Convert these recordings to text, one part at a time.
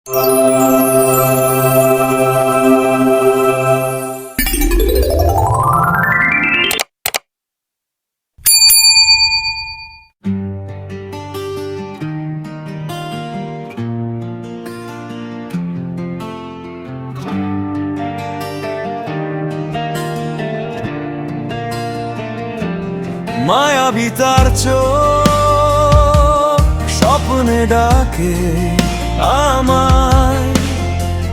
মায়াবী তার চোখ স্বপ্নে ডাকে আমায়,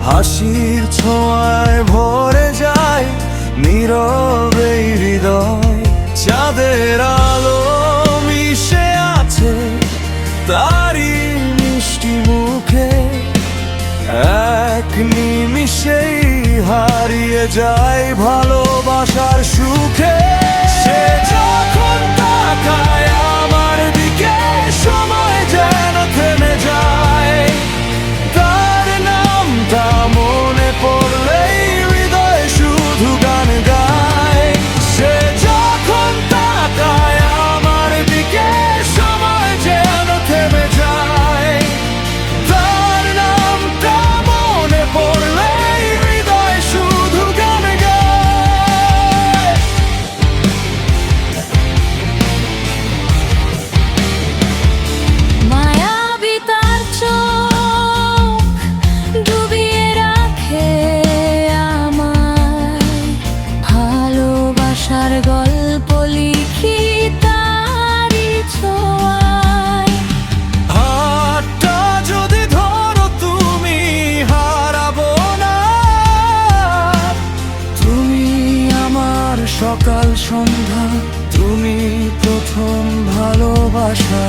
হাসির ছোঁয়ায় ভরে যায় নীরবে হৃদয়। চাঁদের আলো মিশে আছে তারি মিষ্টি মুখে, এক নিমিষেই হারিয়ে যায় ভালোবাসার সুখে। সে যখন তাকায় আমার দিকে সময় যেন থেমে যায়, তার নামটা মনে পড়লেই হৃদয় শুধু গান গায়। সে যখন তাকায় আমার দিকে সময় যেন থেমে যায়, তার নামটা মনে পড়লেই হৃদয় শুধু গান গায়। মায়াবী তার চোখ ডুবিয়ে রাখে আমায়, ভালোবাসার গল্প লিখি তারি ছোঁয়ায়। হাতটা যদি ধরো তুমি হারাবো না, তুমি আমার সকাল সন্ধ্যা, তুমি প্রথম ভালোবাসা।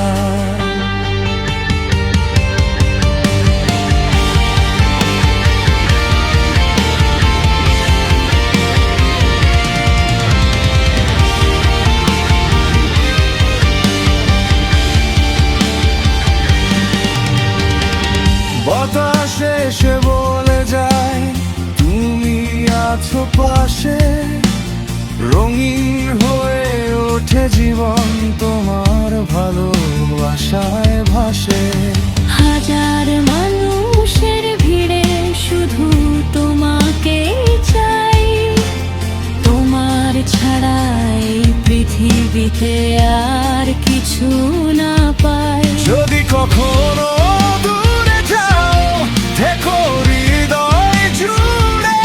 বাতাসে এসে বলে যায় তুমি আছো পাশে, রঙিন হয়ে ওঠে জীবন তোমার ভালোবাসায় ভাসে। হাজার মানুষের ভিড়ে শুধু তোমাকেই চাই, তোমার ছাড়া এই পৃথিবীতে আর কিছু না পাই। যদি কখনো দূরে যাও থেকো হৃদয় জুড়ে,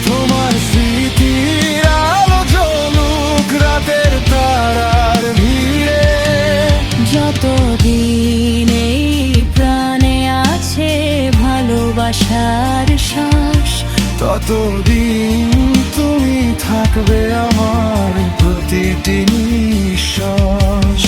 তোমার স্মৃতির আলো জ্বলুক রাতের তারার ভিড়ে। যতদিন এই প্রাণে আছে ভালোবাসার শ্বাস, ততদিন তুমি থাকবে আমার প্রতিটি নিঃশ্বাস।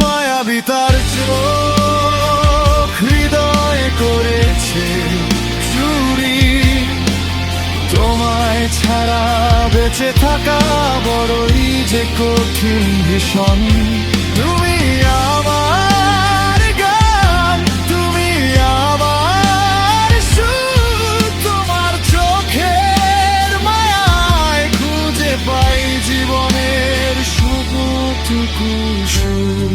মায়াবী তার চোখ হৃদয় করেছে চুরি, তোমায় ছাড়া বেঁচে থাকা বড়ই যে কঠিন ভীষণ। তুমি আমার গান, তুমি আমার সুর, তোমার চোখের মায়ায় খুঁজে পাই জীবনের সুখটুকু সুর।